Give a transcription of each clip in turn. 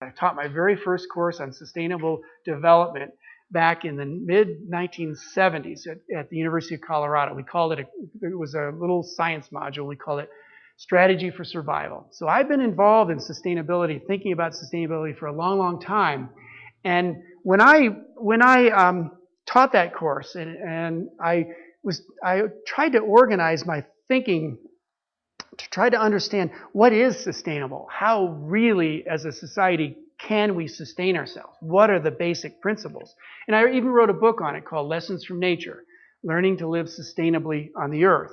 I taught my very first course on sustainable development back in the mid-1970s at the University of Colorado. We called it, it was a little science module. We called it Strategy for Survival. So I've been involved in sustainability, thinking about sustainability for a long, long time. And when I taught that course, and I tried to organize my thinking to try to understand what is sustainable, how really as a society can we sustain ourselves, what are the basic principles. And I even wrote a book on it called Lessons from Nature, Learning to Live Sustainably on the Earth.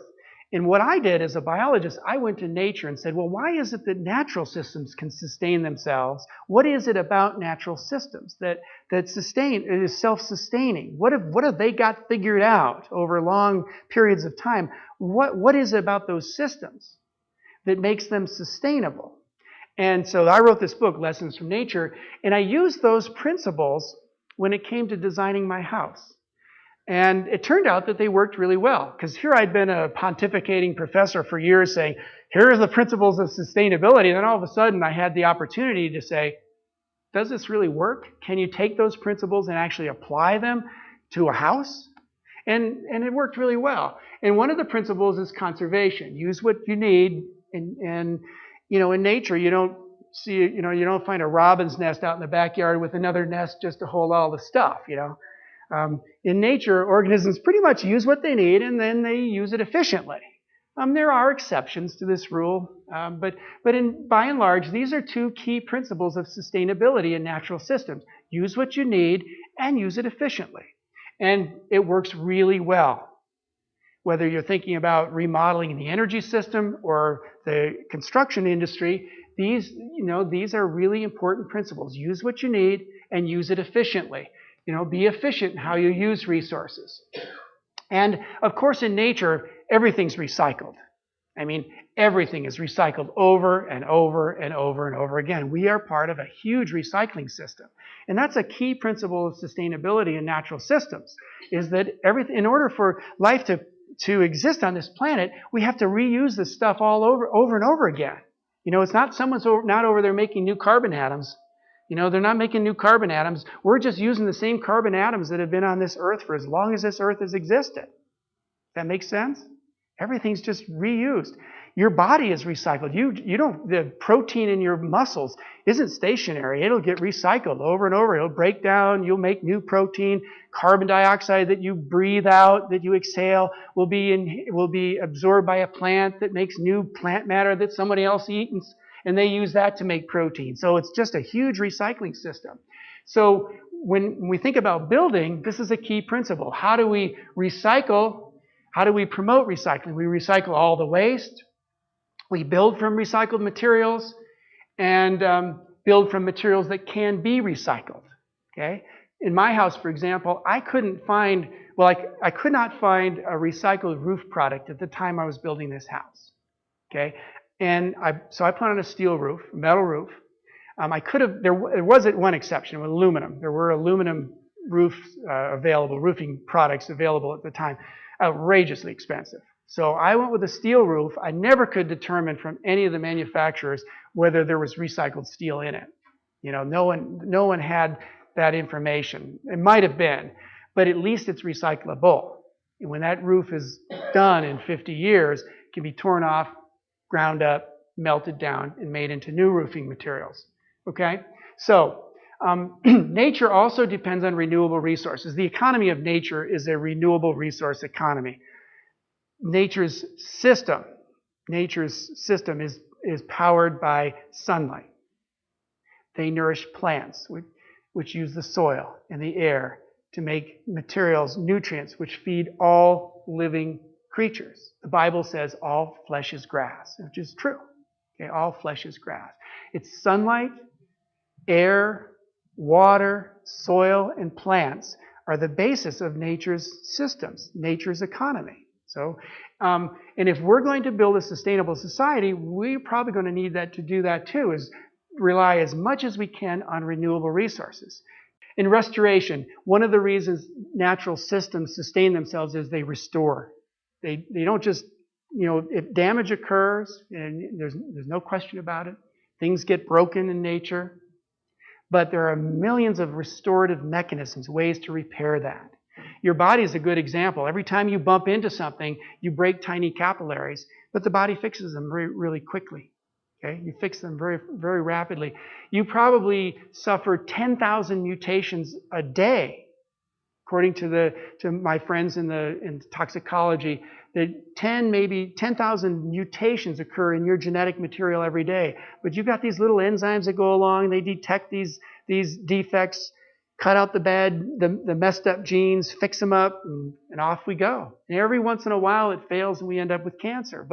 And what I did as a biologist, I went to nature and said, well, why is it that natural systems can sustain themselves? What is it about natural systems that is self-sustaining? What have they got figured out over long periods of time? What is it about those systems that makes them sustainable? And so I wrote this book, Lessons from Nature, and I used those principles when it came to designing my house. And it turned out that they worked really well, because here I'd been a pontificating professor for years saying, here are the principles of sustainability. And then all of a sudden I had the opportunity to say, does this really work? Can you take those principles and actually apply them to a house? And it worked really well. And one of the principles is conservation. Use what you need. And you know, in nature, you don't see, you don't find a robin's nest out in the backyard with another nest just to hold all the stuff, In nature, organisms pretty much use what they need and then they use it efficiently. There are exceptions to this rule, but by and large, these are two key principles of sustainability in natural systems. Use what you need and use it efficiently. And it works really well. Whether you're thinking about remodeling the energy system or the construction industry, these are really important principles. Use what you need and use it efficiently. Be efficient in how you use resources. And of course, in nature, everything's recycled. I mean, everything is recycled over and over and over and over again. We are part of a huge recycling system. And that's a key principle of sustainability in natural systems, is that in order for life to exist on this planet, we have to reuse this stuff all over and over again. It's not someone's not over there making new carbon atoms. They're not making new carbon atoms. We're just using the same carbon atoms that have been on this earth for as long as this earth has existed. That makes sense? Everything's just reused. Your body is recycled. The protein in your muscles isn't stationary. It'll get recycled over and over. It'll break down. You'll make new protein. Carbon dioxide that you breathe out, that you exhale, will be absorbed by a plant that makes new plant matter that somebody else eats, and they use that to make protein. So it's just a huge recycling system. So when we think about building, this is a key principle. How do we recycle? How do we promote recycling? We recycle all the waste. We build from recycled materials and build from materials that can be recycled. Okay? In my house, for example, I could not find a recycled roof product at the time I was building this house. Okay? And so I put on a steel roof, a metal roof. There was one exception with aluminum. There were aluminum roofing products available at the time, outrageously expensive. So I went with a steel roof. I never could determine from any of the manufacturers whether there was recycled steel in it. No one had that information. It might have been, but at least it's recyclable. And when that roof is done in 50 years, it can be torn off, ground up, melted down, and made into new roofing materials. Okay? So, nature also depends on renewable resources. The economy of nature is a renewable resource economy. Nature's system is powered by sunlight. They nourish plants, which use the soil and the air to make materials, nutrients, which feed all living creatures. The Bible says all flesh is grass, which is true. Okay, all flesh is grass. It's sunlight, air, water, soil, and plants are the basis of nature's systems, nature's economy. So, and if we're going to build a sustainable society, we're probably going to need to do that too, is rely as much as we can on renewable resources. In restoration, one of the reasons natural systems sustain themselves is they restore. They don't just, if damage occurs, and there's no question about it, things get broken in nature. But there are millions of restorative mechanisms, ways to repair that. Your body is a good example. Every time you bump into something, you break tiny capillaries, but the body fixes them really quickly. Okay? You fix them very rapidly. You probably suffer 10,000 mutations a day, according to my friends in toxicology. That maybe 10,000 mutations occur in your genetic material every day. But you've got these little enzymes that go along, they detect these defects, cut out the messed up genes, fix them up, and off we go. And every once in a while it fails and we end up with cancer.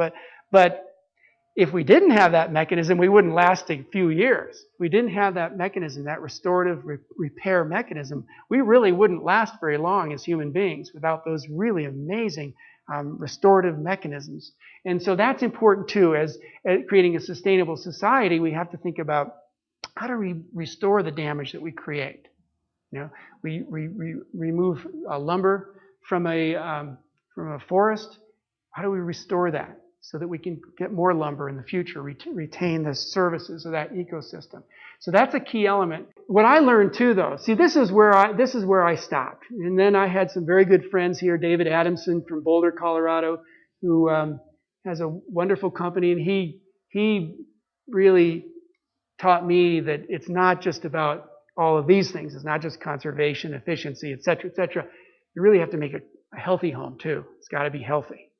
But if we didn't have that mechanism, we wouldn't last a few years. If we didn't have that mechanism, that restorative repair mechanism, we really wouldn't last very long as human beings without those really amazing restorative mechanisms. And so that's important too. As creating a sustainable society, we have to think about how do we restore the damage that we create. You know, we remove lumber from a forest. How do we restore that so that we can get more lumber in the future, retain the services of that ecosystem? So that's a key element. What I learned too, though, see, this is where I stopped. And then I had some very good friends here, David Adamson from Boulder, Colorado, who has a wonderful company, and he really taught me that it's not just about all of these things. It's not just conservation, efficiency, et cetera, et cetera. You really have to make a healthy home too. It's got to be healthy.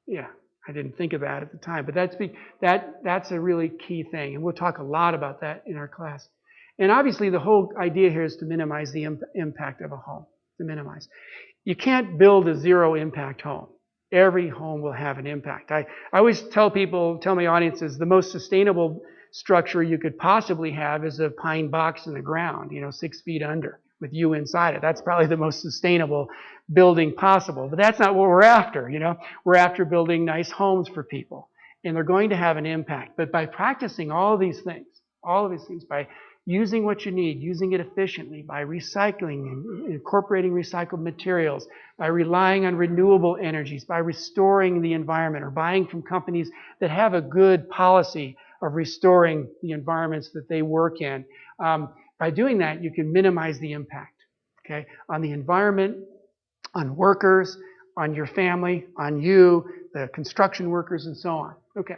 Yeah, I didn't think of that at the time, but that's a really key thing, and we'll talk a lot about that in our class. And obviously, the whole idea here is to minimize the impact of a home. To minimize. You can't build a zero-impact home. Every home will have an impact. I always tell my audiences, the most sustainable structure you could possibly have is a pine box in the ground, 6 feet under, with you inside it. That's probably the most sustainable building possible. But that's not what we're after, We're after building nice homes for people. And they're going to have an impact. But by practicing all of these things, by using what you need, using it efficiently, by recycling and incorporating recycled materials, by relying on renewable energies, by restoring the environment, or buying from companies that have a good policy of restoring the environments that they work in. By doing that, you can minimize the impact, okay, on the environment, on workers, on your family, on you, the construction workers, and so on. Okay.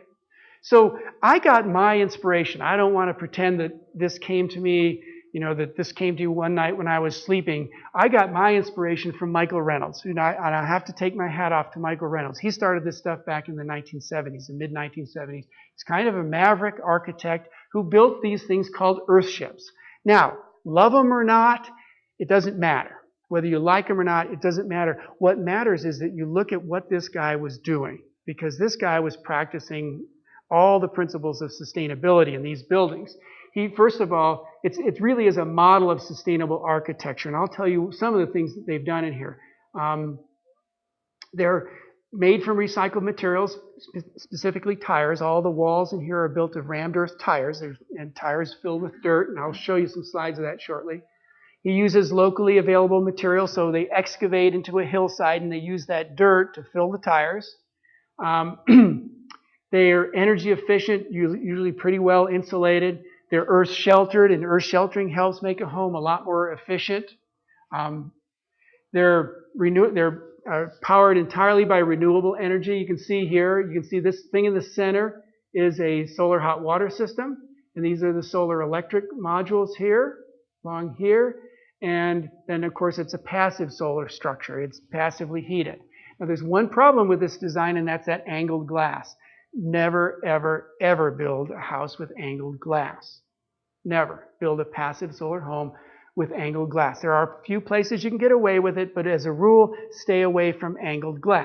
So I got my inspiration. I don't want to pretend that this came to me, that this came to you one night when I was sleeping. I got my inspiration from Michael Reynolds. And I have to take my hat off to Michael Reynolds. He started this stuff back in the 1970s, the mid-1970s. He's kind of a maverick architect who built these things called earthships. Now, love them or not, it doesn't matter. Whether you like them or not, it doesn't matter. What matters is that you look at what this guy was doing, because this guy was practicing all the principles of sustainability in these buildings. First of all, it really is a model of sustainable architecture, and I'll tell you some of the things that they've done in here. They're made from recycled materials, specifically tires. All the walls in here are built of rammed earth tires, and tires filled with dirt, and I'll show you some slides of that shortly. He uses locally available materials, so they excavate into a hillside and they use that dirt to fill the tires. They're energy efficient, usually pretty well insulated. They're earth sheltered, and earth sheltering helps make a home a lot more efficient. They're powered entirely by renewable energy. You can see this thing in the center is a solar hot water system, and these are the solar electric modules here, along here. And then, of course, it's a passive solar structure. It's passively heated. Now, there's one problem with this design, and that's that angled glass. Never, ever, ever build a house with angled glass. Never build a passive solar home with angled glass. There are a few places you can get away with it, but as a rule, stay away from angled glass.